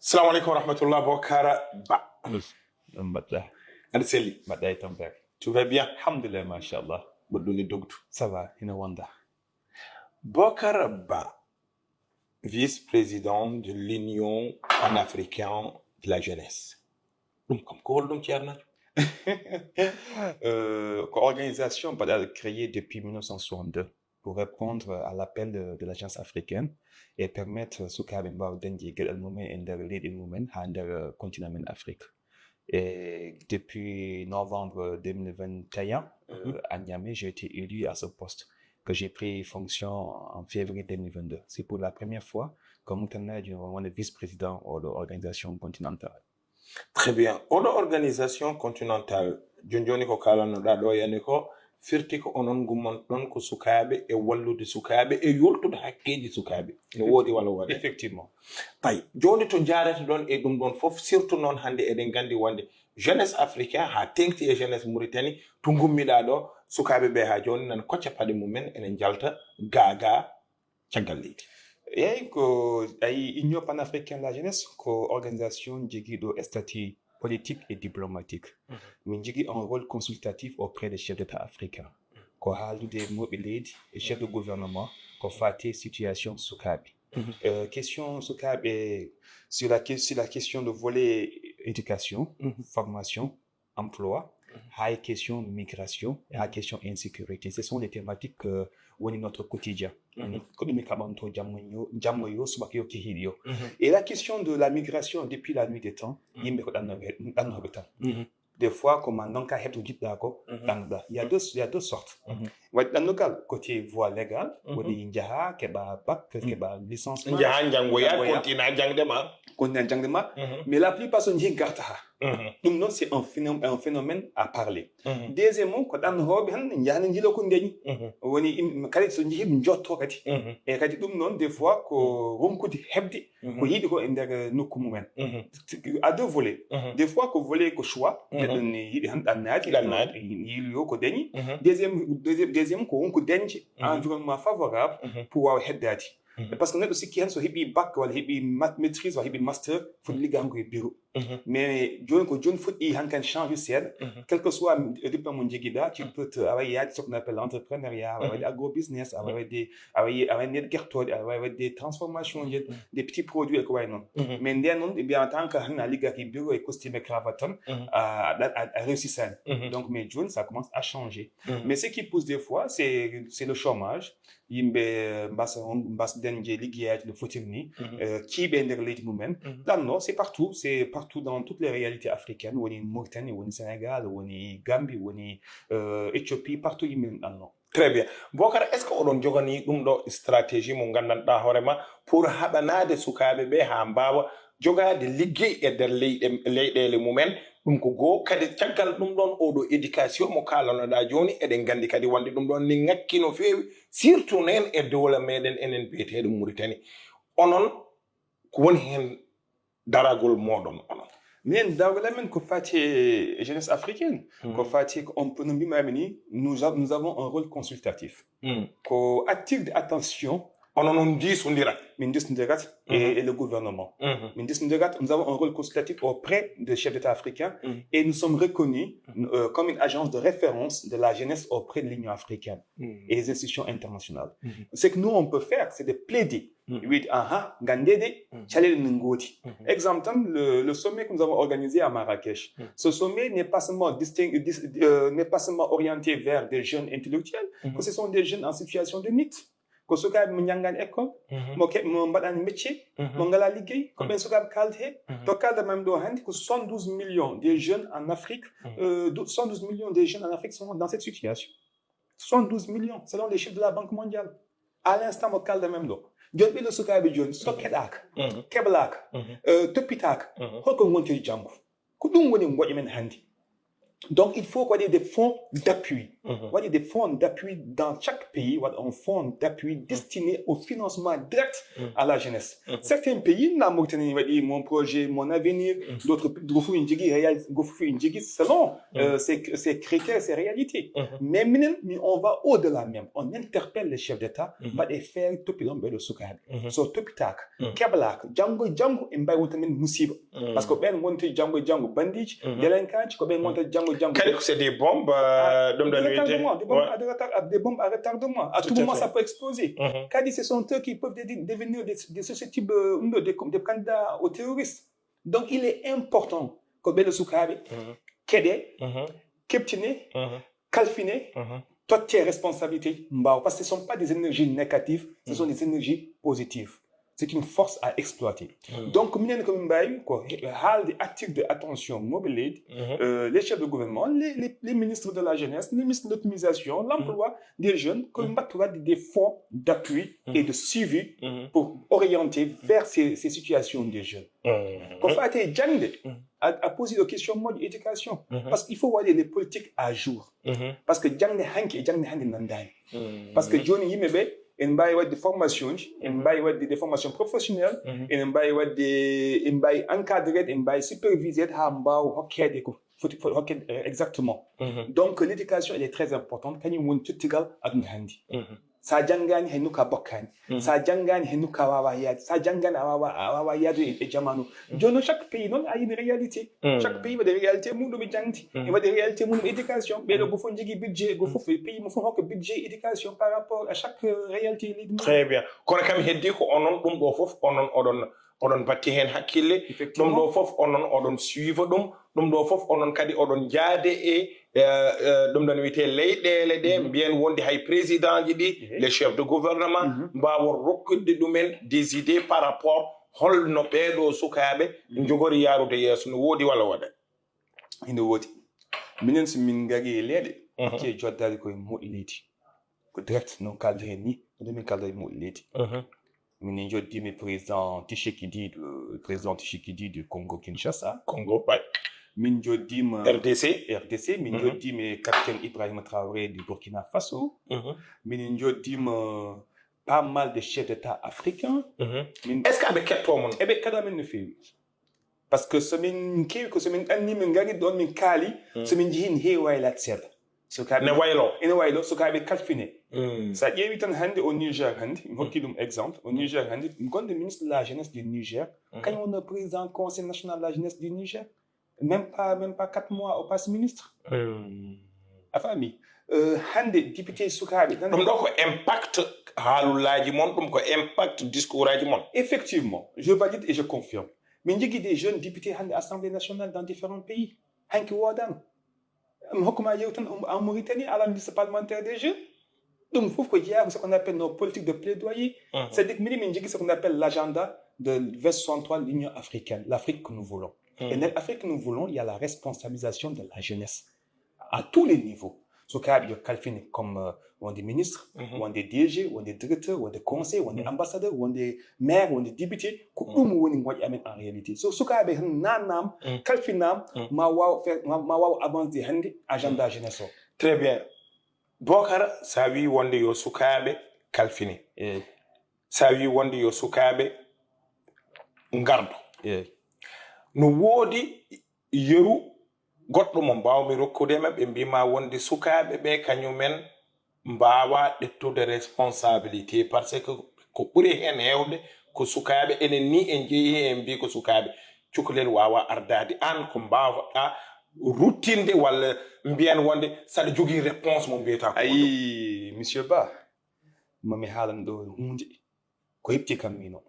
Salam alaikum wa rahmatullah Bokara Ba. Arseli. Tu vas bien? Alhamdulillah, mashallah. Ça va, Inawanda. Bokara Ba, vice-président de l'Union panafricaine de la jeunesse. Organisation créée depuis 1962 pour répondre à l'appel de l'agence africaine et permettre Soukabemba d'indiguer le moment et de moment dans continent Afrique. Et depuis novembre 2021, à Niamey, j'ai été élu à ce poste que j'ai pris fonction en février 2022. C'est pour la première fois que je suis vice-président de l'organisation continentale. Très bien. Odo organisation continentale, Junjoni ko kala no da do yani ko firti ko onon gumon don ko sukabe e wallude sukabe e yoltude hakkeji sukabe no wodi wala wala. Effectivement. Tay joni to jarata don e dum don fof surtout non hande eden gandi wonde jeunesse africain ha tengti e jeunesse Mauritanie to gummida do sukabe be ha joni nan kocca pade mumen enen jalta gaga ciagalidi. Et l'Union panafricaine de la jeunesse, organisation qui a un statut politique et diplomatique, mais qui a un rôle consultatif auprès des chefs d'État africains, qui a des mobilités et chefs de gouvernement, qui a fait des situations Soukabi. Question Soukabi sur la question de volet éducation, formation, emploi, la question migration et la question insécurité. Ce sont les thématiques que notre quotidien. Et la question de la migration depuis la nuit des temps, des fois, comme il y a deux sortes. Dans le côté voie légale, licence. Mais la plupart sont dit donc c'est un phénomène à parler. Deuxièmement, quand on a des fois à deux volets. Des fois que volet que choix, deuxième environnement favorable pour aider. Parce qu'on a aussi qui ont un bac ou un maîtrise ou un master pour les gars qui bureau. Mais John faut il en changer c'est quel que soit le diplôme de tu peux travailler ce qu'on appelle l'entrepreneuriat, avec agro-business, avec des transformations, des petits produits et quoi non. Mais non, bien en tant que les gars qui bureau et costume et cravate à réussir ça. Donc mais John ça commence à changer. Mais ce qui pousse des fois c'est le chômage. Le footing qui c'est partout dans toutes les réalités africaines ou en Mauritanie ou en Sénégal ou en Gambie ou en Éthiopie partout Très bien. Bokar, est-ce qu'on a jogani une stratégie mon gandanta horema pour habanade sukabe be hambawa joga de liggey e der leydele mumen dum ko go kadi tiagal dum don odo éducation mo kalano da joni eden gandi kadi wande dum don ni ngakkino fewi surtout nen e dola meden enen betedo Mauritanie onon ko woni hen daragol modon onon. Mais dans la même jeunesse africaine, nous avons un rôle consultatif, qu'on attire l'attention. On en dit et le gouvernement. Nous avons un rôle consultatif auprès des chefs d'État africains et nous sommes reconnus comme une agence de référence de la jeunesse auprès de l'Union africaine et les institutions internationales. Ce que nous on peut faire, c'est de plaider. Exemple, le sommet que nous avons organisé à Marrakech. Ce sommet n'est pas seulement orienté vers des jeunes intellectuels, que ce sont des jeunes en situation de NIT. Ko sukabe mo jangan école mo mbadan métier mo ngala liggéey ko ben sukabe kalde to kalda même do handi ko 72 millions de jeunes en Afrique 72 millions de jeunes en Afrique sont dans cette situation 72 millions selon les chiffres de la Banque mondiale à l'instant mo kalda même do joni be sukabe joni so kedak keblak topitak hoko wonti jangu ko dum woni ngoje men handi donc il faut qu'on ait des fonds d'appui Il y a des fonds d'appui dans chaque pays, un fonds d'appui destiné au financement direct à la jeunesse. Certains pays, la Mauritanie, mon projet, mon avenir, d'autres pays, selon ces critères, ces réalités. Mais on va au-delà même. On interpelle les chefs d'État, va les faire topilon belo sukabe. So topitak, keblak, jango et mbay wontamen musiba. Parce que ben monte jango bandit, délinquant, ko ben monte jango. C'est des bombes des bombes à retardement. À tout moment, ça peut exploser. Kadi, ce sont eux qui peuvent devenir des susceptibles des candidats aux terroristes. Donc, il est important que ben le sukabe, kede, keptine, calfine, toutes tes responsabilités, parce que ce ne sont pas des énergies négatives, ce sont des énergies positives. C'est une force à exploiter. Donc, des actifs d'attention mobilisés, les chefs de gouvernement, les ministres de la jeunesse, les ministres de l'optimisation, l'emploi des jeunes, comme des fonds d'appui et de suivi pour orienter vers ces situations des jeunes. Qu'on fait à poser des questions de l'éducation. Parce qu'il faut voir les politiques à jour. Parce que parce que Johnny Yimebe, en bail des formations, en bail des formations professionnelles, en bail encadré, en bail supervisé, exactement. Donc l'éducation elle est très importante quand on tutigal adunhandi. Sa jangani henuka bokani, sa jangani henuka wawayad, sa jangani awawayad et jamanu. Jono chaque pays non a une réalité. Chaque pays a des réalités mundo bi jangti, il a des réalités mundo éducation. Mais le gouffon jigi budget, gouffon pays mo fon que budget éducation par rapport à chaque réalité. Très bien. Kono kam heddi ko onon dum do fof onon odon batti hen hakkille dum do fof onon odon suivre dum do fof onon kadi odon jaade dum don wite leydele de mbiyen wonde hay président ji di les chefs de gouvernement mbawo rokkude dumen des idées par rapport holno beedo sukabe jogori yarude yeso no wodi wala wada ina wodi minen so min ngari leede ke joddade ko modliti ko direct non cadre ni min cadre modliti min joddi mi président Tshisekedi du Congo Kinshasa min joddi RDC min joddi mi capitaine Ibrahima Traoré du Burkina Faso min joddi pas mal de chefs d'État africains est-ce qu'avec quel moment kada men no fewi parce que somin kewi ko somin anni min ngari don min kaali somin jihin heewaylat seeda ne waylo ene waylo sukaɓe kalfine sa ƴeewi tan hannde au Niger hannde mi hokki ɗum exemple au Niger hannde gonɗo ministre de la jeunesse du Niger kañum wonno président conseil national de la jeunesse du Niger même pas 4 mois au passe ministre a faami hannde député sukaɓe ɗum ɗo ko impact haalullaji mon ɗum ko impact discours aji mon effectivement je valide et je confirme min jogui des jeunes députés hannde assemblée nationale dans différents pays hanki woodama hokkuma yewtan en Mauritanie à la liste parlementaire des jeunes. Donc, il faut que ce qu'on appelle nos politiques de plaidoyer. C'est-à-dire que ce qu'on appelle l'agenda de 2063 de l'Union africaine, l'Afrique que nous voulons. Et dans l'Afrique que nous voulons, il y a la responsabilisation de la jeunesse à tous les niveaux. Ce cas, il y a quelqu'un comme des ministres, ou des DG, ou des directeurs, ou des conseils, ou des ambassadeurs, ou des maires, ou des députés, qui en réalité. Ce cas, il y a nanam, quelqu'un ma waw avancer hande agenda jeunesse. Très bien. Bokar sa wi wonde yo sukabe kalfini. Sa wi wonde yo sukabe ngardo. No wodi yeru goɗɗo mo mbawmi rokkude ɓe mbima wonde sukaɓe ɓe kañumen mbawa ɗettude responsabilité par ce que ko ɓuri hen hewde ko sukaɓe enen ni en jeeyi en mbi ko sukaɓe cukalel wawa ardade an ko mbawɗa ruttinde walla mbiyan wonde saɗa jogui réponse mo mbiyata ko ayi monsieur Ba mami haalan ɗo hunde ko hepti kam mino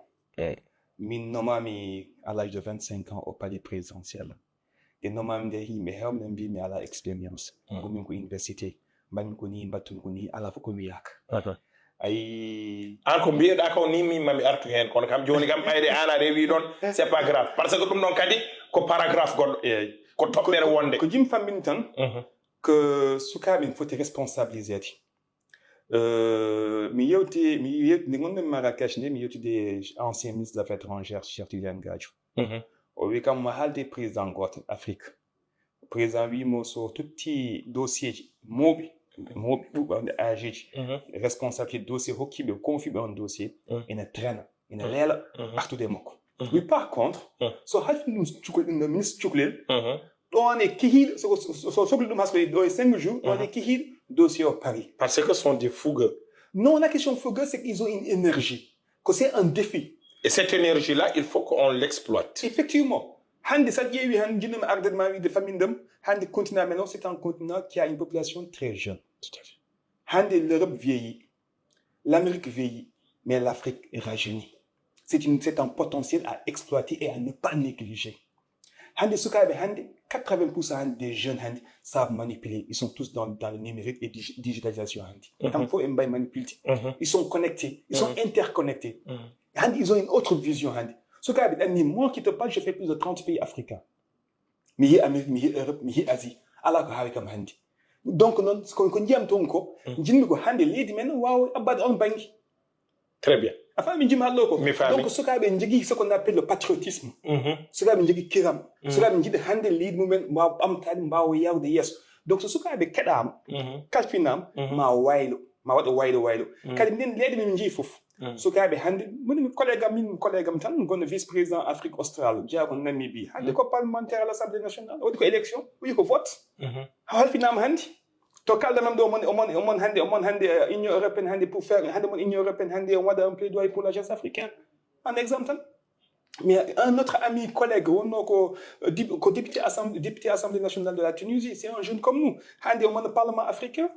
min nomami à l'âge de 25 ans au palais présidentiel et nomami nde yimɓe hewɓe mbimi ala expérience gomin ko université mbaɗmi ko ni mbattum ko ni ala fof ko wiyaka ayi an ko mbiyeɗa ko ni min mami artu hen kono kam joni kam ɓayde an a rewi ɗon c'est pas grave par ce que ɗum ɗon kadi ko paragraphe goɗɗo ko toɓɓere wonde ko jim fammini tan que sukaɓe foti responsabilisé mi yewti nde gonɗen Marrakech nde mi yewtide ancien ministre des affaires étrangères Cheikh Tidiane Gadio o wi kam mo haalde président goto Afrique président wimo so totti dossier ji mawɓi mo ɓuuɓande ageji responsabilité dossier hokkiɓe confiɓe on dossier ina traîna ina leela artude makko oui par contre so halfini ɗum cukalel ɗum no ministre cukalel ɗon e kihiiɗo so sohli ɗum hasko ɗo e 5 jours ɗon e kihiiɗo dossier o pari parce que sont des fougueux. non la question fougueuse c'est qu'ils ont une énergie que c'est un défi et cette énergie là il faut qu'on l'exploite. effectivement hande sa ƴeewi han jinnomi ardema wiide famille ndem hande continent men o c'est un continent qui a une population très jeune Tout à fait. hande l'Europe vieillit l'Amérique vieillit mais l'Afrique rajeunit c'est un potentiel à exploiter et à ne pas négliger hande sukaɓe hande 80% hande des jeunes hande savent manipuler ils sont tous dans le numérique et digitalisation hande tant faut mbay manipuler ils sont connectés ils sont interconnectés hande ils ont une autre vision hande sukaɓe ɗanni moi qui te parle je fais plus de 30 pays africains mi yi Amérique mi yi Europe mi yi Asie ala ko hawi kam hande donc noon ko ndiyam toon ko jinmi ko hande leydi men wawa abbade on banggue très bien a faami jimi hallo ko mi faami donc sukaɓe jogui ce qu'on appelle le patriotisme sukaɓe jogui kiram sukaɓe jiiɗi hande leydi mumen mbawa ɓamtade mbawa yawde yesso donc so sukaɓe keɗama kalfinama ma waylo ma waɗa waylo kadi nden leydi min jii foof sukaɓe hande moni collègue am tan gonno vice président Afrique australe jeeya ko Namibie hande ko parlementaire à l'Assemblée nationale waɗi ko élection wi ko vote halfinama hande to kalda même ɗo omon hande union européenne hande pour faire hande mon union européenne hande on waɗa un plaidoyer pour l'agence africaine un exemple tan mais un autre ami collègue wonno ko député assemblée nationale de la Tunisie c'est un jeune comme nous hande omon parlement africain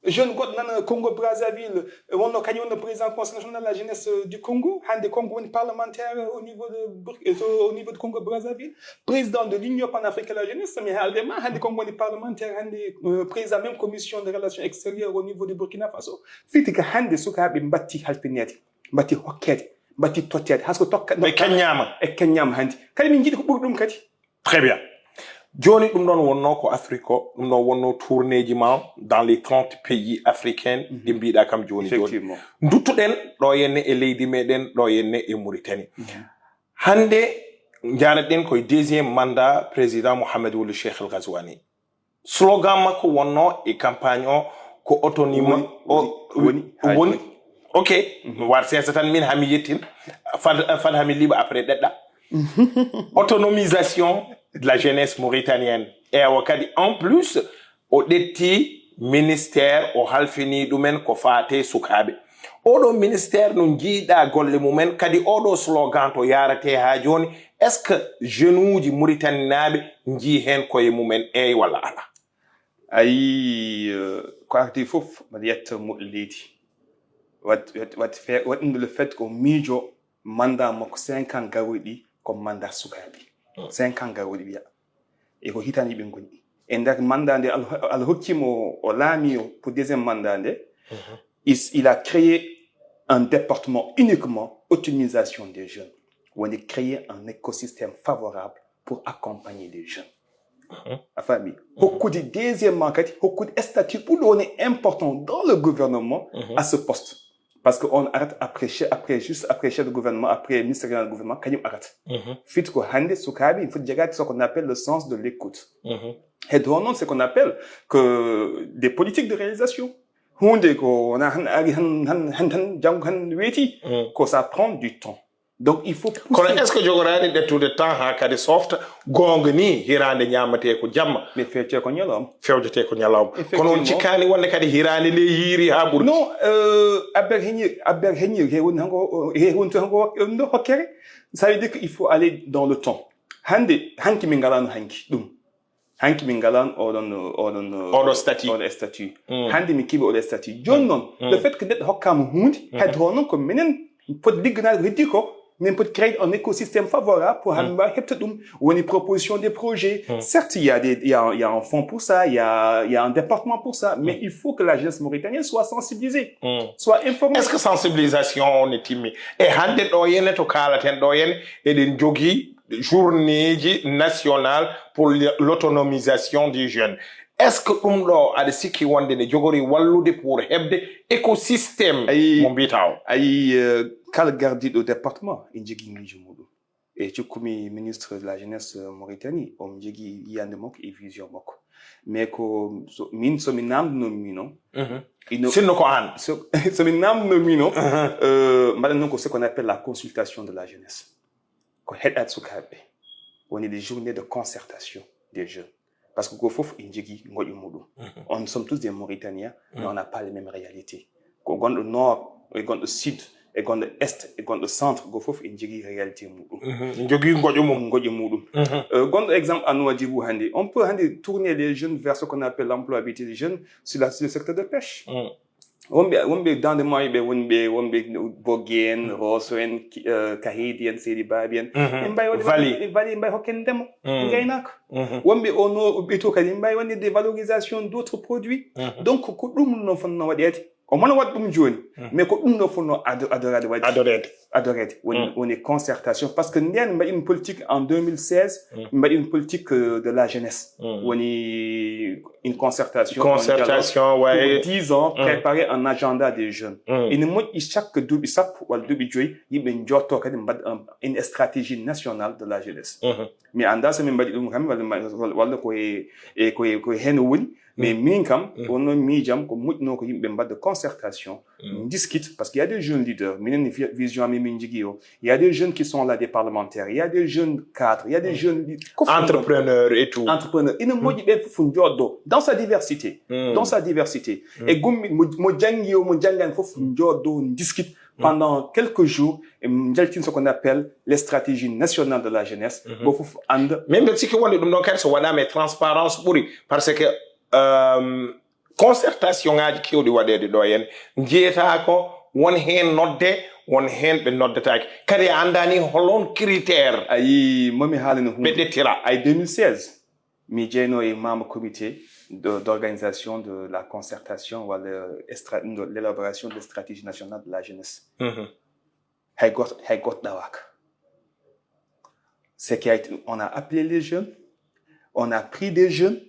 jeune goɗɗo nana Congo Brazzaville wonno kañum wonno président conseil national de la jeunesse du Congo hande Congo woni parlementaire au niveau de Congo Brazzaville président de l'union panafricaine de la jeunesse mi haaldema hande Congo woni parlementaire hande président même commission de relations extérieures au niveau du Burkina Faso fiti ka hande sukaɓe mbatti halfinede mbatti hokkede mbatti tottede hasko tokka e keññama hande kadi min jiiɗi ko ɓuuri ɗum kadi très bien joni ɗum ɗon wonno ko Afrique o ɗum ɗon wonno tournéji ma dans les 30 pays africains ɗi mbiɗa kam joni duttuɗen ɗo henne e leydi meɗen ɗo henne e Mauritanie hande jaraɗen koye deuxiéme mandat président Mohamed Ould Cheikh El Ghazouani slogan makko wonno e campagne o ko autonome woni ok war sensa tan min hami yettin fan hami liɓa après ɗeɗɗa autonomisation de la jeunesse mauritanienne et wakadi en plus o ɗetti ministère o halfini ɗumen ko fate sukaɓe oɗo ministère no jiiɗa golle mumen kadi oɗo slogan to yarate ha joni est ce que jeune uji mauritaninaɓe jii hen koye mumen eyi walla ala ayi ko arti foof mbaɗa yetta moɗo leydi waɗinde le fait ko miijo mandat makko 5 ans garoy ɗi comme mandat sukaɓe 5 ans garoɗi wiya e ko hitani ɓe goni e nder mandat nde Allah hokkimo o laami pour deuxième mandat nde il a créé un département uniquement autonomisation des jeunes woni créer un écosystème favorable pour accompagner les jeunes a faami hokkude deuxièmement kadi hokkude statut ɓuurɗo woni important dans le gouvernement à ce poste parce que on arrête après chef de gouvernement après ministre du gouvernement kañum arrête fit ko hande sukaɓe il faut jagade ce qu'on appelle le sens de l'écoute et donc non ce qu'on appelle que des politiques de réalisation hunde ko wona han ari han janggo han weeti ko ça prend du temps donc il faut kono est ce que jogorani ɗettude temps ha kadi softa gonga ni hirande ñamate ko jamma mais fewte ko ñalawma kono on cikkani wonde kadi hirande nde yiiri ha ɓuuri non aber heñir he woni hanko hokkere ça veut dire qu'il faut aller dans le temps hanki min galano hanki min galan oɗon statut hande mi kiɓe oɗo statut joni noon le fait que neɗɗo hokkama hunde heddo noon ko minen poti ligganade ko heddi ko mais peut créer un écosystème favorable pour Hanba Heptadum ou une proposition des projets. Certes, il y a un fonds pour ça, il y a un département pour ça, mais il faut que la jeunesse mauritanienne soit sensibilisée, soit informée. Est-ce que sensibilisation on est timide? Et hande do yene to kala ten do yene et den jogi journée nationale pour l'autonomisation des jeunes. Est-ce que ɗo aɗa sikki wonde ne jogori wallude pour hebde écosystème mo mbiyata o kala gardiɗo département en jogui miijo muɗum e cikkumi ministre de la jeunesse Mauritanie on jogui yiyande makko e vision makko mais ko min so min namdo mino sinno ko an so min namdo mino maintenant ko ce qu'on appelle la consultation de la jeunesse ko hedat sukabe woni des journées de concertation des jeunes parce que ko fof injigi ngodi mudum on sommes tous des Mauritaniens mais on n'a pas les mêmes réalités ko gondo nord et gondo sud et gondo est et gondo centre go fof injigi réalité mudum jogi ngojo mudum gondo exemple anu wajibu handi on peut handi tourner les jeunes vers ce qu'on appelle l'employabilité des jeunes sur le secteur de pêche wombe dans des moyens be wombe bogen rosoen kahidien sedi babien vali mbay hokken demo ngaynak wombe ono beto kadi mbay wonde des valorisations d'autres produits donc ko dum no fonno wadete o mona wat dum joni mais ko dum no fonno adorade woni concertation parce que ndien mba une politique en 2016 mba une politique de la jeunesse woni une concertation ouais 10 ans préparer un agenda des jeunes et ne moy chaque dubi sap wal dubi joy yimbe njorto kadi mbad une stratégie nationale de la jeunesse mais anda se mbadi dum kam wala ko hen woni mais min kam wono mi jam ko mujno ko yimbe mbad de concertation discute parce qu'il y a des jeunes leaders minen vision mi minjigio il y a des jeunes qui sont là des parlementaires il y a des jeunes cadres il y a des jeunes entrepreneurs et tout ina moji be fu njodo dans sa diversité et gummi mo jangio mo jangan fofu njodo discute pendant quelques jours et mjaltin ce qu'on appelle les stratégies nationales de la jeunesse bofu and même si que wonde dum don kan so wada mais transparence buri parce que concertation ngaji kewdi wadede do yen jeeta ko won hen nodde won hen be noddataaki kadi andani holon critère ay momi halino be detira ay 2016 mi jeno e membre comité d'organisation de la concertation ou de l'élaboration de la stratégie nationale de la jeunesse hay got dawak c'est qu'on a appelé les jeunes on a pris des jeunes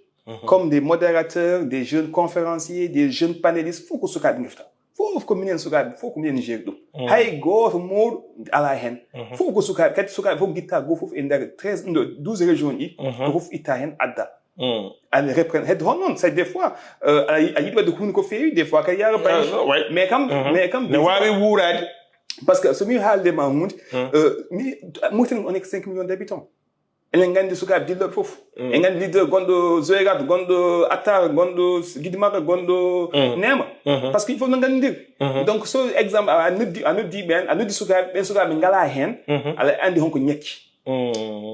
comme des modérateurs, des jeunes conférenciers, des jeunes panélistes, faut que ce soit ngifta. Faut que minen suka, faut que minen jegdo. Hay go mod ala hen. Faut que suka, kat suka faut gita go faut ender 12 régions yi, faut ita hen adda. Elle reprend head non, c'est des fois ayi doit de kun ko fait des fois kay yara bay. Mais comme ne wawi wurade parce que ce mi halde mahmoud Mauritanie on est 5 millions d'habitants. enen gandi sukaɓe dilloɓe fof en gandi leader gonɗo zoygat gonɗo attar gonɗo guidimaka gonɗo nema par ce que il faut no gandidir donc so exemple a noddi ɓen a noddi sukaɓe ɓen sukaɓe ngala hen aɗa andi honko ñekki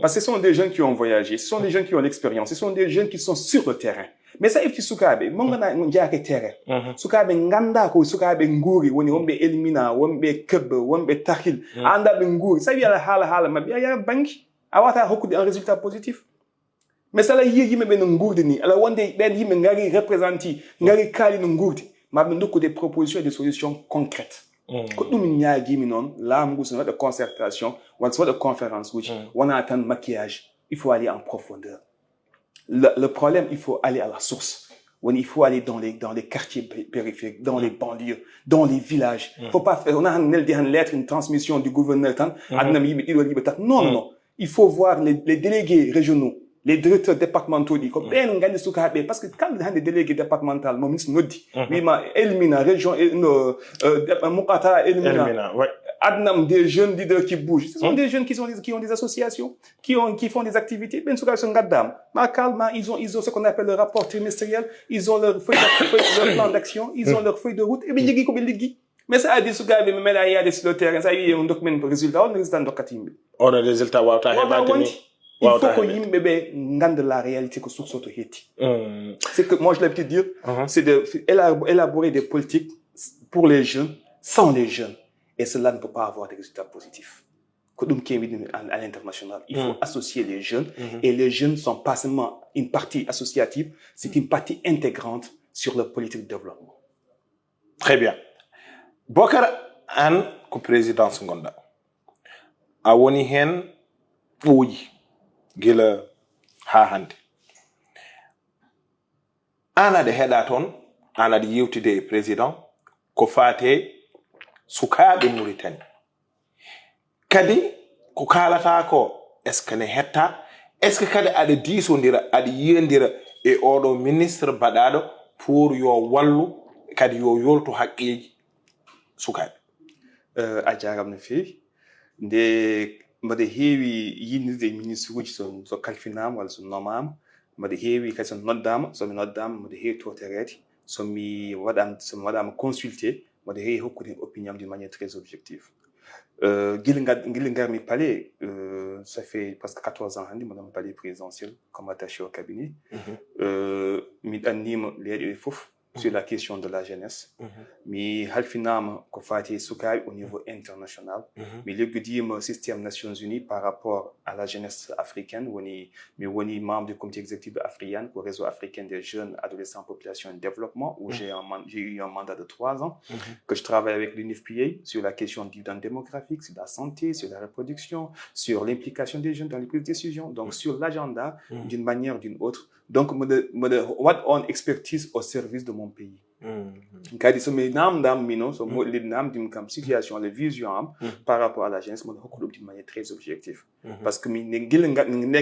parce que ce sont des jeunes qui ont voyagé ce sont des jeunes qui ont l'expérience ce sont des jeunes qui sont sur le terrain mais ça ifti sukaɓe mo gana jaake terrain sukaɓe ganda ko sukaɓe nguuri woni wonɓe Elmina wonɓe Kebbe wonɓe Tahil anda ɓe nguuri sa wi ala haala mabɓe a yaha banque awata hokkude un résultat positif mais sala yimɓe ɓe no nguurdi ni ala wonde ɓen yimɓe ngari représenti ngari kaali no nguurdi maɓe dokku des propositions et des solutions concrètes ko ɗum ñaaguimi noon laamu ngu so waɗa concertation walla so waɗa conférence uji wona tan maquillage il faut aller en profondeur le problème il faut aller à la source il faut aller dans les quartiers périphériques, dans les banlieues, dans les villages. Faut pas faire, on a une lettre, une transmission du gouverneur, non. Il faut voir les délégués régionaux, les directeurs départementaux, parce que quand il y a des délégués départementaux, mon ministre nous dit, Elmina, région, Mokata, Elmina, Adnam, des jeunes leaders qui bougent. Ce sont des jeunes qui ont des associations, qui font des activités. Ben, ils ont ce qu'on appelle le rapport trimestriel, ils ont leur plan d'action, ils ont leur feuille de route, et bien, mais ça a des sous mais même là il y a des sur le terrain ça y est on documente résultat on résultat dokatimbe on a des résultats wawta il faut que yimbe be ngande la réalité que sur soto hetti c'est que moi je l'ai dire c'est de élaborer des politiques pour les jeunes sans les jeunes et cela ne peut pas avoir des résultats positifs que dum kemi à l'international il faut associer les jeunes et les jeunes sont pas seulement une partie associative c'est une partie intégrante sur leur politique de développement. Très bien. Bokar an ko présidence gonda a woni hen ɓooyi gila ha hande an aɗa heɗa toon an aɗa yewtide e président ko fate sukaɓe Mauritanie kadi ko kalata ko est ce que ne hetta est ce que kadi aɗa diisodira aɗa yiyondira e oɗo ministre baɗaɗo pour yo wallu kadi yo yoltu haqqeji sukaɓe. A jarama no fewi nde mbaɗa heewi yindirde e ministre uji so kalfinama walla so nomama mbaɗa heewi kadi so noddama somi noddama mbaɗa heewi toterede somi waɗama consulté mbaɗa heewi hokkude opinion d'une manière très objective. Guila garmi palais, ça fait presque 14 ans hannde mbaɗama palais présidentiel comme attaché au cabinet. Mi ɗannima leyɗe ɗe fof sur la question de la jeunesse. Mi halfinama ko fati sukaɓe au niveau international. Mi liggodima système Nations Unies par rapport à la jeunesse africaine. Mi woni membre du comité exécutif africain, au réseau africain des jeunes, adolescents, population et développement, où j'ai eu un mandat de 3 ans, que je travaille avec l'UNFPA sur la question du dividende démographique, sur la santé, sur la reproduction, sur l'implication des jeunes dans les prises de décision, donc sur l'agenda d'une manière ou d'une autre. Donc, what on expertise au service de mon pays. Kadi so mi namdam mino so mo namdim kam situation la vision am par rapport à la jeunesse mo hokko d'une manière très objective parce que mi ne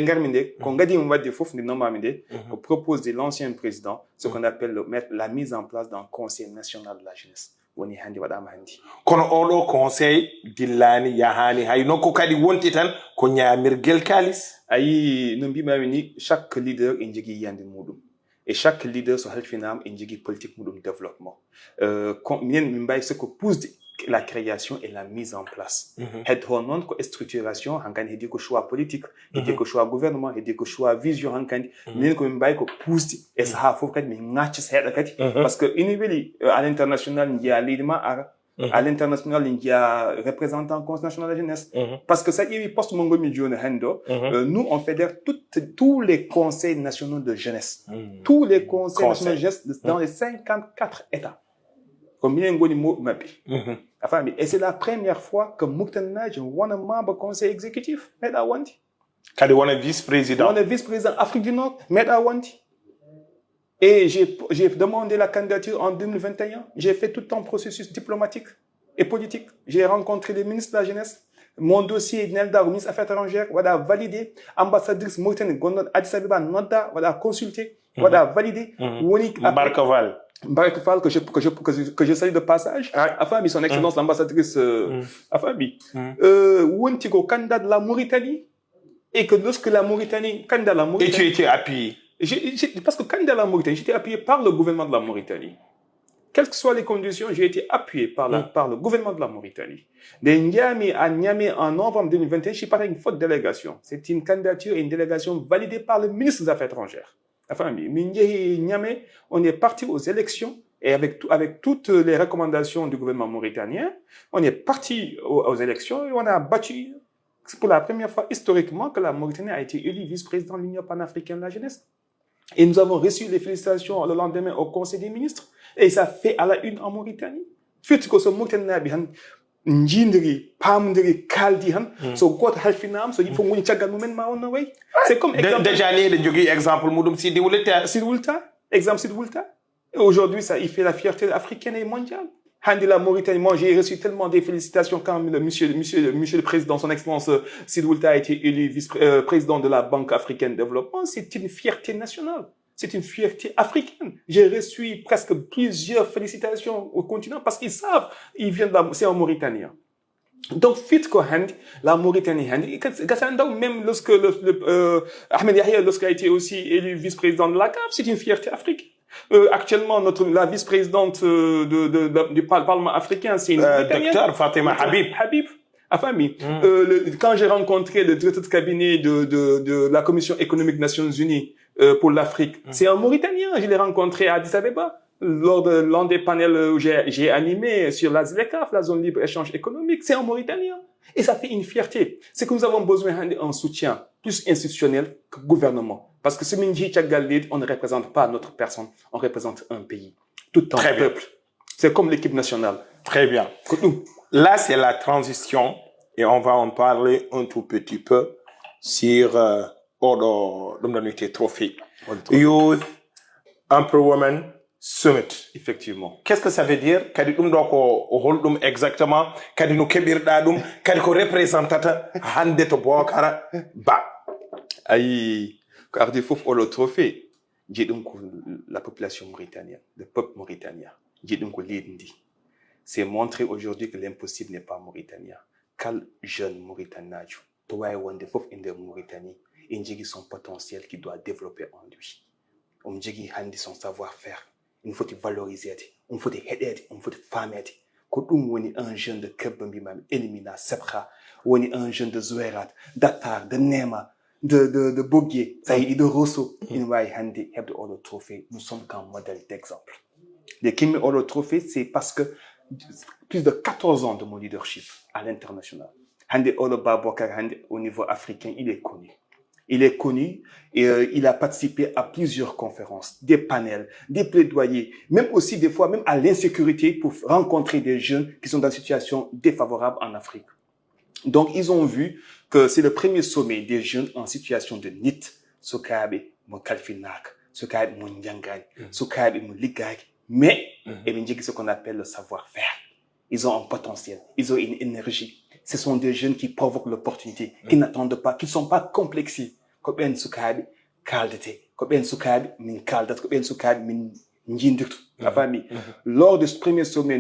garmi nde ko ngadi mo wadde fof ni nomami nde ko propose de l'ancien président ce qu'on appelle la mise en place d'un conseil national de la jeunesse woni handi wadama handi kono oɗo conseil dillani yahani hay nokko kadi wonti tan ko ñamirgel kalis ayi no mbimami ni chaque leader e jogui yande muɗum. Et chaque leader so halfinam e jogui politique muɗum développement. Minen min mbawi soko pousse la création et la mise en place. Head ho non ko structuration hankandi hedi ko choix politique, hedi ko choix gouvernement, hedi ko choix vision hankandi. Minen ko min mbawi ko pousse et saha fof kadi min ngacci seeɗa kadi. Parce que ina weeli à l'international jiya leydi ma ara. À l'international, il y a représentant conseil national de la jeunesse. Parce que ça y est, poste mongomi jone hendo. Nous, on fédère tous les conseils nationaux de jeunesse. Tous les conseils nationaux de jeunesse dans les 54 États. Comme bien ngoni mo mapi. Et c'est la première fois que Mouktanaj est un membre conseil exécutif. Meda Wanti. Kadi on est vice-président. On est vice-président Afrique du Nord. Meda Wanti. Et j'ai demandé la candidature en 2021. J'ai fait tout un processus diplomatique et politique. J'ai rencontré le ministre de la Jeunesse. Mon dossier, Nelda, au ministre des Affaires étrangères, voilà, validé. Ambassadrice Mauritanie, Addis Abeba, Nodda, voilà, consulté, voilà, validé. Barkaval. Barkaval, que je salue de passage. Afami, son excellence, l'ambassadrice, Afami. Wontigo, candidat de la Mauritanie. Et que lorsque la Mauritanie, candidat de la Mauritanie. Et tu étais appuyé. Parce que candidat à la Mauritanie, j'étais appuyé par le gouvernement de la Mauritanie. Quelles que soient les conditions, j'ai été appuyé par le gouvernement de la Mauritanie. De Niamey à Niamey en novembre 2021, je suis parti avec une forte délégation. C'est une candidature et une délégation validée par le ministre des Affaires étrangères. Enfin, Niamey, on est parti aux élections et avec toutes les recommandations du gouvernement mauritanien, on est parti aux élections et on a battu. C'est pour la première fois historiquement que la Mauritanie a été élue vice-président de l'Union panafricaine de la jeunesse. Et nous avons reçu les félicitations le lendemain au Conseil des ministres. Et ça fait à la une en Mauritanie. Fait que ce Mauritanie, njindri, pamndri, kaldi, so got halfinam, so il faut qu'on tchagal moment ma on way. C'est comme exemple. Déjà né de jogi exemple moudum Sidi Oulta. Sidi Oulta, exemple Sidi Oulta. Et aujourd'hui, ça, il fait la fierté africaine et mondiale. Handi la Mauritanie, moi j'ai reçu tellement de félicitations quand monsieur le président, son excellence Sidi Oulta a été élu vice-président de la Banque africaine de développement. C'est une fierté nationale. C'est une fierté africaine. J'ai reçu presque plusieurs félicitations au continent parce qu'ils savent, ils viennent c'est un Mauritanien. Donc, fit ko handi, la Mauritanie handi, même lorsque Ahmed Yahya, lorsqu'il a été aussi élu vice-président de la CAF, c'est une fierté africaine. Actuellement, la vice-présidente du Parlement africain, c'est une docteur Fatima Habib. Afami. Quand j'ai rencontré le directeur de cabinet de la Commission économique des Nations Unies pour l'Afrique, c'est un Mauritanien. Je l'ai rencontré à Addis Abeba lors de l'un des panels où j'ai animé sur la ZLECAF, la zone libre-échange économique. C'est un Mauritanien. Et ça fait une fierté. C'est que nous avons besoin d'un soutien plus institutionnel que gouvernement. Parce que ce Minji Tchagalid, on ne représente pas notre personne, on représente un pays. Tout un peuple. C'est comme l'équipe nationale. Très bien. Là, c'est la transition et on va en parler un tout petit peu sur l'Omdanité Trophée. Youth Empowerment Summit. Effectivement. Qu'est-ce que ça veut dire? Kadi dum do ko holdum exactement, kadi no kebirda dum, kadi ko représentata hande to Bokara Ba. Ayi, ko ardi fof o trophée. j'ai donc la population mauritanienne, le peuple mauritanien, j'ai donc l'Indi. C'est montrer aujourd'hui que l'impossible n'est pas mauritanien. Quel jeune mauritanien, toi et Wande Fof in de Mauritanie, il son potentiel qu'il doit développer en lui. On dit son savoir-faire. Il faut valoriser, il faut aider, il faut farmer. Quand on est un jeune de Kebambi, Elimina, Sepra, on est un jeune de Zouerat, d'Atar, de Nema, de Bogué, de Rosso, il va y handi, have the trophée. Nous sommes qu'un modèle d'exemple. Les Kimi Olo Trophée, c'est parce que plus de 14 ans de mon leadership à l'international. Handi Olo Babokar, au niveau africain, il est connu. Il est connu et il a participé à plusieurs conférences, des panels, des plaidoyers, même aussi des fois même à l'insécurité pour rencontrer des jeunes qui sont dans une situation défavorable en Afrique. Donc ils ont vu que c'est le premier sommet des jeunes en situation de NIT, Sokabe, mon Kalfinak, Sokabe, mon Ndiangay, Sokabe, mon Ligay, mais c'est ce qu'on appelle le savoir-faire. Ils ont un potentiel, ils ont une énergie. Ce sont des jeunes qui provoquent l'opportunité, qui n'attendent pas, qui ne sont pas complexés. Comme Sokabe, Kaldete, comme Sokabe, min Kaldat, comme Sokabe, min Njindut, la famille. Lors de ce premier sommet,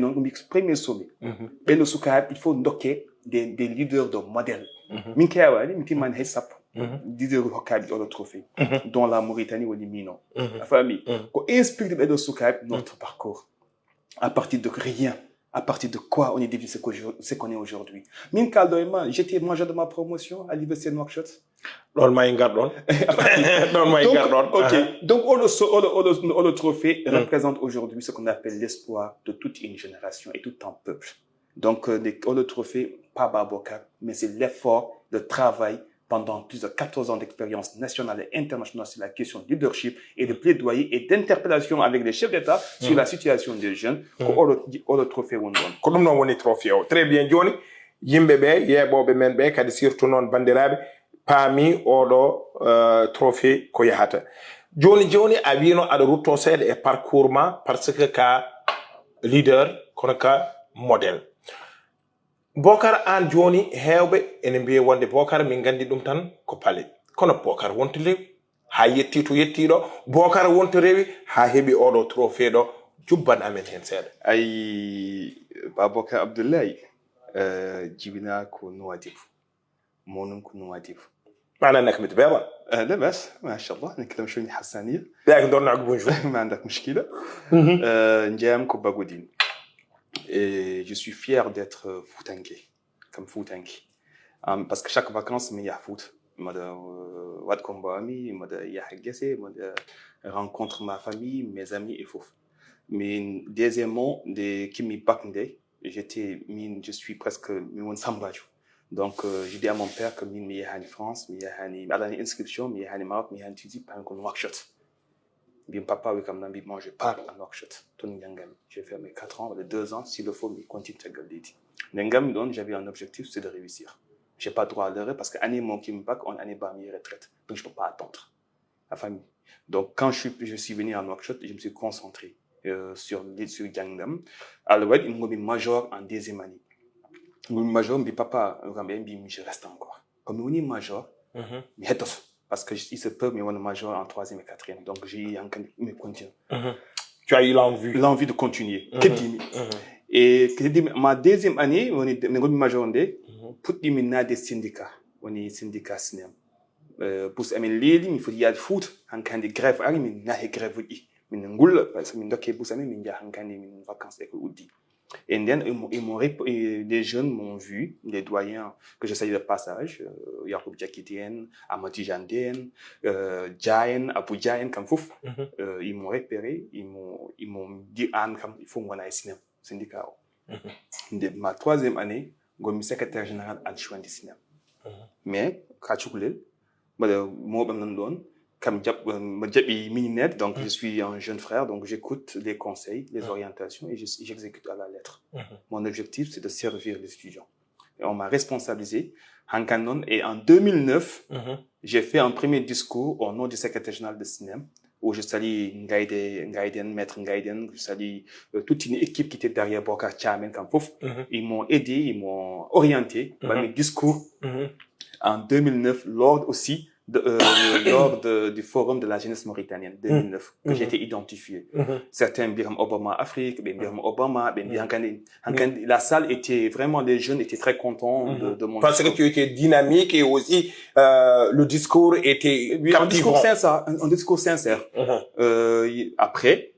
Ben Sokabe, il faut ndocker des leaders de modèles. Min Kawa, min Timan Hesap, leader de Hokabe, le trophée, dont la Mauritanie ou l'Imino, la famille. Qu'on inspire Ben Sokabe notre parcours. À partir de rien. À partir de quoi on est devenu ce qu'on est aujourd'hui. Min Kaldoema, j'étais mangeur de ma promotion à l'université de Nouakchott. Donc, le trophée représente aujourd'hui ce qu'on appelle l'espoir de toute une génération et tout un peuple. Donc, le trophée, pas Baboka, mais c'est l'effort de travail pendant plus de 14 ans d'expérience nationale et internationale sur la question de leadership et de plaidoyer et d'interpellation avec les chefs d'État sur la situation des jeunes. Le trophée Très bien, Johnny. Yimbe be yebobe men be kadi surtout non bandirabe paami odo trophée ko yahata joni a wino ada rutto seede e parcours ma parce que ka leader kono ka modèle Bokar an joni hewbe ene biye wonde Bokar min gandi dum tan ko pale kono Bokar wonto lewi ha yetti to yettido Bokar wonto rewi ha hebi odo trophée do jubban amen hen seeda ay Babokar Abdoulaye جبنا كنوادف مونم كنوادف معنا انك متبابا لا بس ما شاء الله نتكلم شوي حسانيه لكن دور نعقبون شوي ما عندك مشكله نجام كوباغودين je suis fier d'être foutanké comme foutanké parce que chaque vacances mais il y a foot mada wat kombami mada ya hagese mada rencontre ma famille mes amis et fouf mais deuxièmement de kimi baknde je suis presque mon sambaju. Donc, j'ai dit à mon père que je suis en France, je suis en inscription, je suis en Maroc, je suis en Tunisie, je suis en Nouakchott. Bien, papa, oui, comme moi, je pars en Nouakchott. J'ai fait mes 4 ans, 2 ans, s'il le faut, je continue à garder. Nengam, donc, j'avais un objectif, c'est de réussir. Je n'ai pas droit à l'heure parce qu'année mon qui me bac, on année bas mes retraites. Donc, je ne peux pas attendre. La famille. Donc, quand je suis venu à Nouakchott, je me suis concentré. Sur Gangnam. Alors, il m'a mis major en deuxième année. Il m'a mis major, mais papa, je reste encore. Comme il m'a mis major, mais parce que il se peut, mais on est major en troisième et quatrième. Donc, j'ai encore me continuer. Tu as eu l'envie. L'envie de continuer. Et ma deuxième année, on est major pour diminuer des syndicats. On est syndicat cinéma. Pour ça, il faut y aller foot, en cas de grève, il y a une grève. Min ngul parce que min doké bousami min jahankani min vacances avec Oudi. Et les jeunes m'ont vu, les doyens que je salue de passage, Yacoub Jakitien, Amati Jandien, Jayen, Abu Jayen, comme fouf, ils m'ont repéré, ils m'ont dit il faut qu'on aille cinéma, syndicat. Ma troisième année, je suis secrétaire général adjoint du cinéma. Mais, Kachoulel, moi, donc je suis un jeune frère, donc j'écoute les conseils, les orientations et j'exécute à la lettre. Mon objectif, c'est de servir les étudiants. Et on m'a responsabilisé en canon et en 2009, j'ai fait un premier discours au nom du secrétaire général de cinéma où je salue Ngaiden, Maître Ngaiden, je salue toute une équipe qui était derrière Bokar Tchamen Kampouf. Ils m'ont aidé, ils m'ont orienté dans mes discours en 2009 lors aussi lors du Forum de la jeunesse mauritanienne 2009 que j'ai été identifié. Certains Biram Obama Afrique, Biram Obama, la salle était vraiment, les jeunes étaient très contents de mon Parce que tu étais dynamique et aussi le discours était un discours sincère. Après,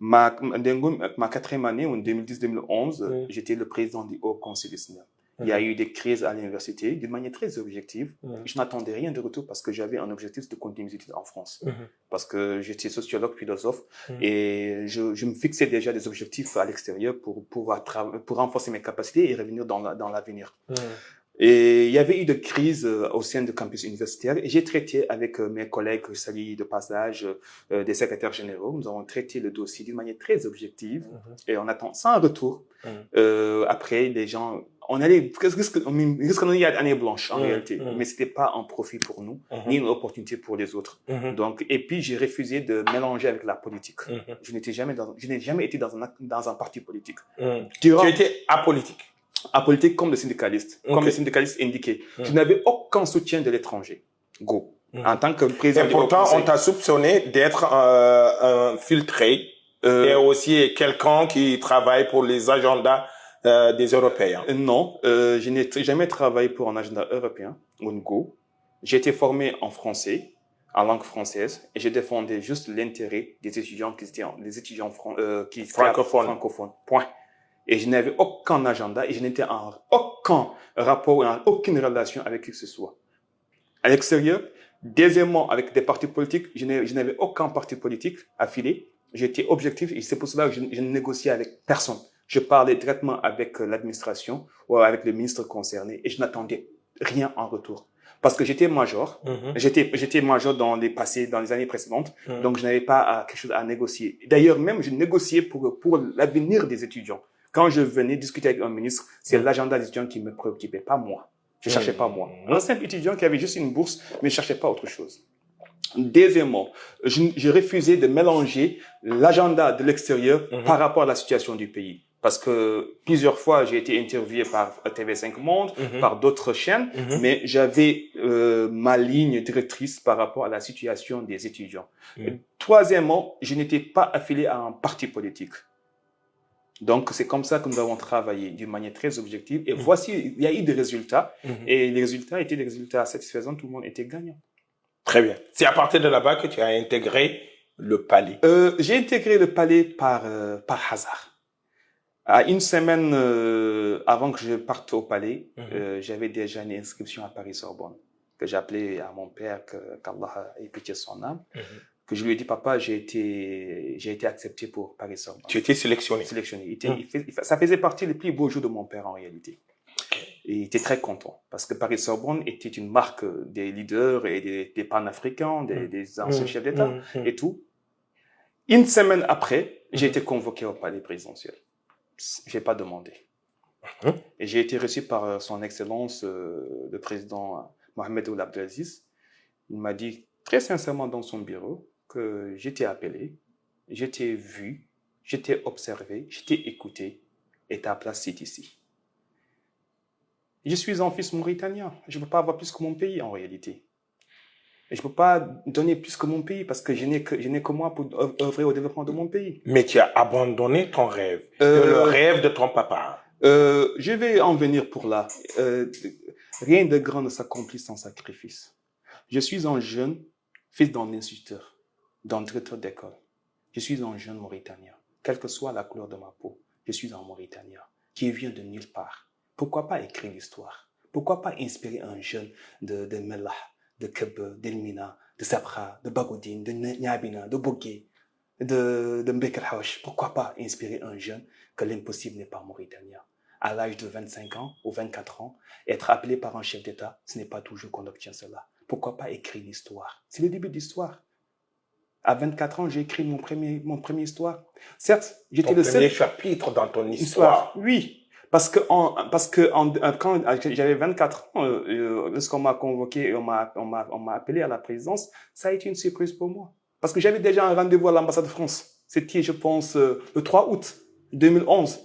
ma quatrième année, en 2010-2011, j'étais le président du Haut Conseil du cinéma. Il y a eu des crises à l'université d'une manière très objective. Je n'attendais rien de retour parce que j'avais un objectif de continuer mes études en France. Parce que j'étais sociologue, philosophe et je me fixais déjà des objectifs à l'extérieur pour renforcer mes capacités et revenir dans l'avenir. Et il y avait eu des crises au sein du campus universitaire et j'ai traité avec mes collègues, je salue de passage, des secrétaires généraux. Nous avons traité le dossier d'une manière très objective et on attend sans retour. Après, les gens, on allait, risque qu'on y a une année blanche en réalité, mais c'était pas un profit pour nous, ni une opportunité pour les autres. Donc, et puis j'ai refusé de mélanger avec la politique. Je n'ai jamais été dans un parti politique. Tu étais apolitique. Apolitique comme le syndicaliste, comme les syndicalistes indiquaient. Je n'avais aucun soutien de l'étranger. Go. En tant que président. Et pourtant, on t'a soupçonné d'être infiltré et aussi quelqu'un qui travaille pour les agendas des Européens. Non, je n'ai jamais travaillé pour un agenda européen, Go. J'ai été formé en français, en langue française, et je défendais juste l'intérêt des étudiants qui étaient francophones. Point. Et je n'avais aucun agenda et je n'étais en aucun rapport, en aucune relation avec qui que ce soit. À l'extérieur, deuxièmement, avec des partis politiques, je n'avais aucun parti politique affilié. J'étais objectif et c'est pour cela que je ne négociais avec personne. Je parlais directement avec l'administration ou avec le ministre concerné et je n'attendais rien en retour. Parce que j'étais major, j'étais major dans les années précédentes, donc je n'avais pas quelque chose à négocier. D'ailleurs, même je négociais pour l'avenir des étudiants. Quand je venais discuter avec un ministre, c'est l'agenda des étudiants qui me préoccupait, pas moi. Je cherchais pas moi. Un simple étudiant qui avait juste une bourse, mais je cherchais pas autre chose. Deuxièmement, je refusais de mélanger l'agenda de l'extérieur par rapport à la situation du pays. Parce que plusieurs fois, j'ai été interviewé par TV5 Monde, par d'autres chaînes, mais j'avais ma ligne directrice par rapport à la situation des étudiants. Troisièmement, je n'étais pas affilié à un parti politique. Donc, c'est comme ça que nous avons travaillé d'une manière très objective. Et voici, il y a eu des résultats. Et les résultats étaient des résultats satisfaisants. Tout le monde était gagnant. Très bien. C'est à partir de là-bas que tu as intégré le palais. J'ai intégré le palais par hasard. À une semaine avant que je parte au palais, j'avais déjà une inscription à Paris-Sorbonne que j'appelais à mon père, qu'Allah ait pitié son âme. Que je lui ai dit, papa, j'ai été accepté pour Paris-Sorbonne. Tu étais sélectionné. Ça faisait partie des plus beaux jours de mon père en réalité. Et il était très content parce que Paris-Sorbonne était une marque des leaders et des panafricains, des anciens chefs d'État et tout. Une semaine après, j'ai été convoqué au palais présidentiel. J'ai pas demandé. Et j'ai été reçu par son excellence, le président Mohamed Ould Abdelaziz. Il m'a dit très sincèrement dans son bureau que j'étais appelé, j'étais vu, j'étais observé, j'étais écouté, et ta place c'est ici. Je suis un fils mauritanien, je ne peux pas avoir plus que mon pays en réalité. Et je ne peux pas donner plus que mon pays parce que je n'ai que moi pour œuvrer au développement de mon pays. Mais tu as abandonné ton rêve, le rêve de ton papa. Je vais en venir pour là. Rien de grand ne s'accomplit sans sacrifice. Je suis un jeune fils d'un instituteur, d'un directeur d'école. Je suis un jeune Mauritanien, quelle que soit la couleur de ma peau. Je suis un Mauritanien qui vient de nulle part. Pourquoi pas écrire l'histoire? Pourquoi pas inspirer un jeune de Mellah, de Kebe, d'Elmina, de Sabra, de Bagoudine, de Niabina, de Bougué, de Mbekelhaouch? Pourquoi pas inspirer un jeune que l'impossible n'est pas mauritanien? À l'âge de 25 ans ou 24 ans, être appelé par un chef d'État, ce n'est pas toujours qu'on obtient cela. Pourquoi pas écrire l'histoire? C'est le début de l'histoire. À 24 ans, j'ai écrit mon premier histoire. Certes, j'étais le seul chapitre dans ton histoire. Oui. Parce que quand j'avais 24 ans, lorsqu'on m'a convoqué et on m'a appelé à la présidence, ça a été une surprise pour moi. Parce que j'avais déjà un rendez-vous à l'ambassade de France. C'était, je pense, le 3 août 2011.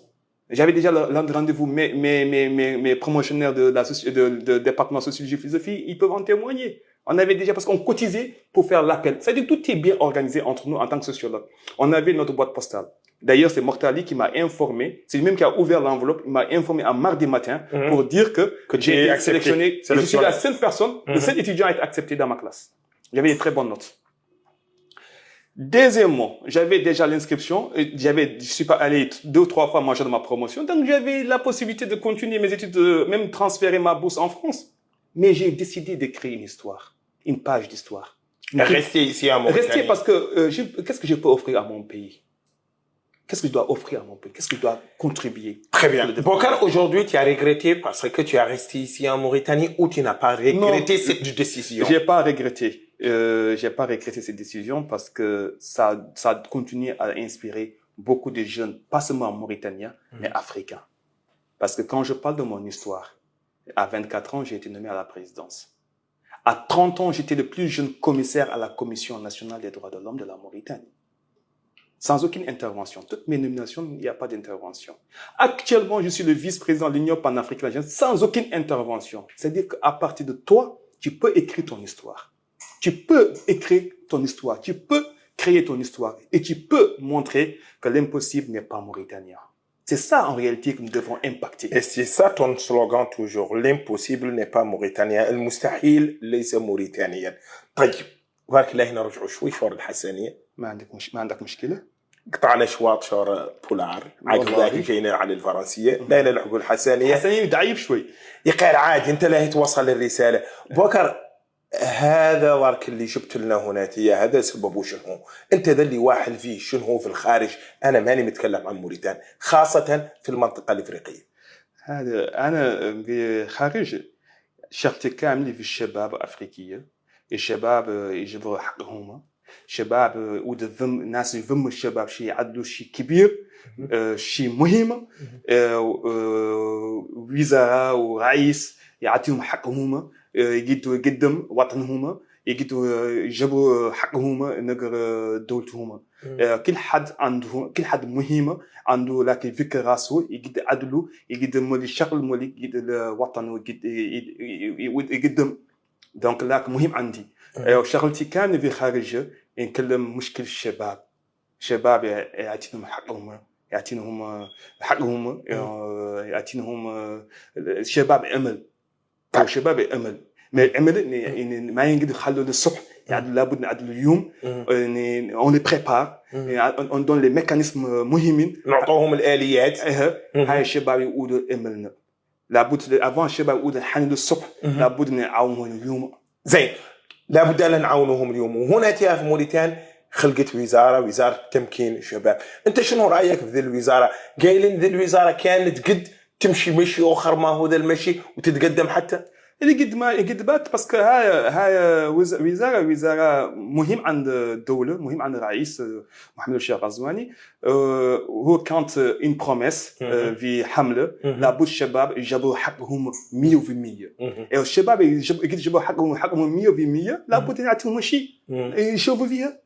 J'avais déjà le rendez-vous, mes promotionnaires de département sociologie et philosophie, ils peuvent en témoigner. On avait déjà, parce qu'on cotisait pour faire l'appel. C'est-à-dire que tout est bien organisé entre nous en tant que sociologues. On avait notre boîte postale. D'ailleurs, c'est Mortali qui m'a informé, c'est lui-même qui a ouvert l'enveloppe, il m'a informé un mardi matin pour dire que j'ai été sélectionné. Je suis la seule personne, le seul étudiant à être accepté dans ma classe. J'avais des très bonnes notes. Deuxièmement, j'avais déjà l'inscription, je suis pas allé 2 ou 3 fois manger de ma promotion, donc j'avais la possibilité de continuer mes études, même transférer ma bourse en France. Mais j'ai décidé d'écrire une histoire, une page d'histoire. Rester ici à Mauritanie. Rester parce que, qu'est-ce que je peux offrir à mon pays? Qu'est-ce que je dois offrir à mon pays? Qu'est-ce que je dois contribuer? Très bien. Bokar, aujourd'hui, tu as regretté parce que tu as resté ici en Mauritanie ou tu n'as pas regretté cette décision? J'ai pas regretté. J'ai pas regretté cette décision parce que ça continue à inspirer beaucoup de jeunes, pas seulement mauritaniens, mais africains. Parce que quand je parle de mon histoire, à 24 ans, j'ai été nommé à la présidence. À 30 ans, j'étais le plus jeune commissaire à la Commission nationale des droits de l'homme de la Mauritanie. Sans aucune intervention. Toutes mes nominations, il n'y a pas d'intervention. Actuellement, je suis le vice-président de l'Union panafricaine sans aucune intervention. C'est-à-dire qu'à partir de toi, tu peux écrire ton histoire. Tu peux écrire ton histoire. Tu peux créer ton histoire. Et tu peux montrer que l'impossible n'est pas mauritanien. C'est ça, en réalité, que nous devons impacter. Et c'est ça ton slogan toujours. L'impossible n'est pas mauritanien. المستحيل ليس موريتانيا. طيب. بارك الله نرجعوا شوي شهر الحسنية. ما عندك مشكلة؟ قطعنا شواط شهر بولار. عقب ذاك جينا على الفرنسية. داينا الحقول الحسنية. حسنية ضعيف شوي. يقال عادي انت لا توصل الرسالة. بكر هذا ورك اللي جبت لنا هنا هذا سببه شنو؟ انت ذا اللي واحد فيه شنو في الخارج. انا ماني متكلم عن موريتان خاصة في المنطقة الافريقية. هذا انا بخارج شغلتي كامل في الشباب الافريقية. الشباب يجبروا حقهم. شباب ودهم ناس يفهموا الشباب شيء عدلوا شيء كبير شيء مهم وزراء ورئيس يعطيهم حقهم يجدوا يقدم وطنهم يجدوا يجبروا حقهم نقر دولتهم كل حد مهم عنده لكن فكر راسه يجد عدله يجد مولي شغل مولي يجد الوطن يقدم دونك لاك مهم عندي شغلتي كامله في خارج نكلم مشكل الشباب يعطينهم حقهم يعطينهم الشباب امل او شباب امل ما امل ما ينقدر يخلوا للصبح يعني لابد نعدل اليوم on les prépare on donne les mécanismes مهمين نعطوهم الاليات هاي الشباب يقولوا املنا لابد افون الشباب يقولوا نحن للصبح لابد نعاونهم اليوم زين لابد أن نعاونهم اليوم. وهنا في موريتان خلقت وزارة تمكين الشباب. أنت شنو رأيك في ذي الوزارة؟ قايلين ذي الوزارة كانت قد تمشي مشي آخر ما هو ذا المشي وتتقدم حتى؟ اللي قد بات باسكو هاي وزارة مهم عند الدولة مهم عند الرئيس محمد الشيخ غزواني هو كانت ان بروميس في حملة لابد الشباب يجبروا حقهم 100%. الشباب يجبروا حقهم 100% لابد نعطيهم شيء يشوفوا فيها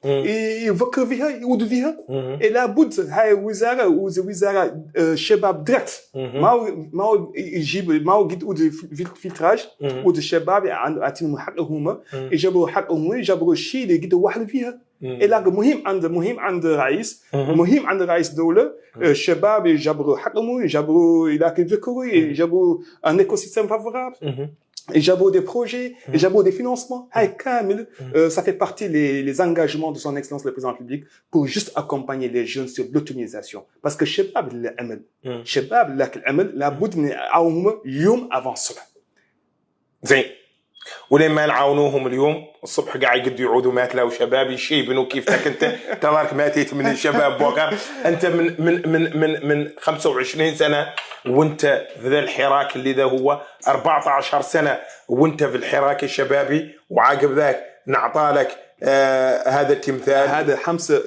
يفكروا فيها يودوا فيها لابد هاي وزارة الشباب دركت ما يجيب ما قد فلتراج ود الشباب عندهم حقهم يجبروا حقهم يجبروا الشيء اللي يقدروا واحد فيها إلا مهم عند رئيس مهم عند رئيس دولة الشباب يجبروا حقهم يجبروا لكن يفكروا يجبروا un écosystème favorable يجبروا des projets يجبروا des financements هاي كامل ça fait partie les engagements de son excellence le président de la République pour juste accompagner les jeunes sur l'autonomisation parce que الشباب العمل الشباب لك العمل لابد نعاونهم يوم avant الصبح زين ولما نعاونوهم اليوم الصبح قاعد يقدروا يعودوا ماكله شباب يشيبنوا كيفك انت تراك ماتيت من الشباب بوكر انت من 25 سنه وانت في ذا الحراك اللي ذا هو 14 سنه وانت في الحراك الشبابي وعاقب ذاك نعطالك هذا التمثال هذا 5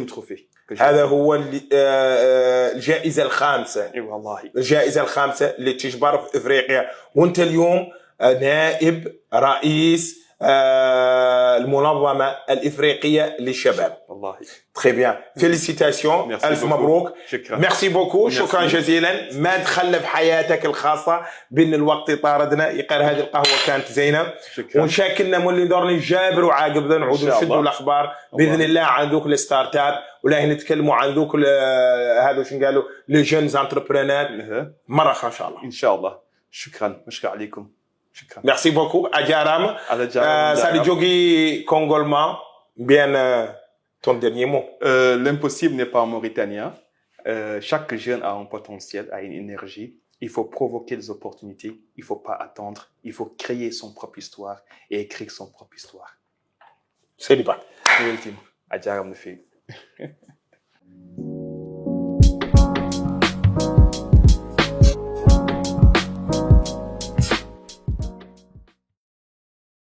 تروفي هذا هو الجائزه الخامسه اي والله الجائزه الخامسه اللي تجبر في افريقيا وانت اليوم نائب رئيس المنظمة الإفريقية للشباب. والله. Très bien. Félicitations. ألف مبروك. شكرا. Merci beaucoup. شكرا جزيلا. ما تخلف حياتك الخاصة بأن الوقت طاردنا. يقال هذه القهوة كانت زينة. شكرا. ونشاكلنا مولي دور نجابر وعاقب ذا نعودوا نشدوا الأخبار بإذن الله عن ذوك الستارت اب ولا نتكلموا عن ذوك هذا شنو قالوا لي جونز انتربرونور مرة إن شاء الله. إن شاء الله. شكرا. مشكور عليكم. شكرا. Merci beaucoup. Adjaram. Salut Jogi Congolma. Bien ton dernier mot. L'impossible n'est pas mauritanien. Chaque jeune a un potentiel, a une énergie. Il faut provoquer des opportunités. Il ne faut pas attendre. Il faut créer son propre histoire et écrire son propre histoire. C'est du pas. Adjaram le fait.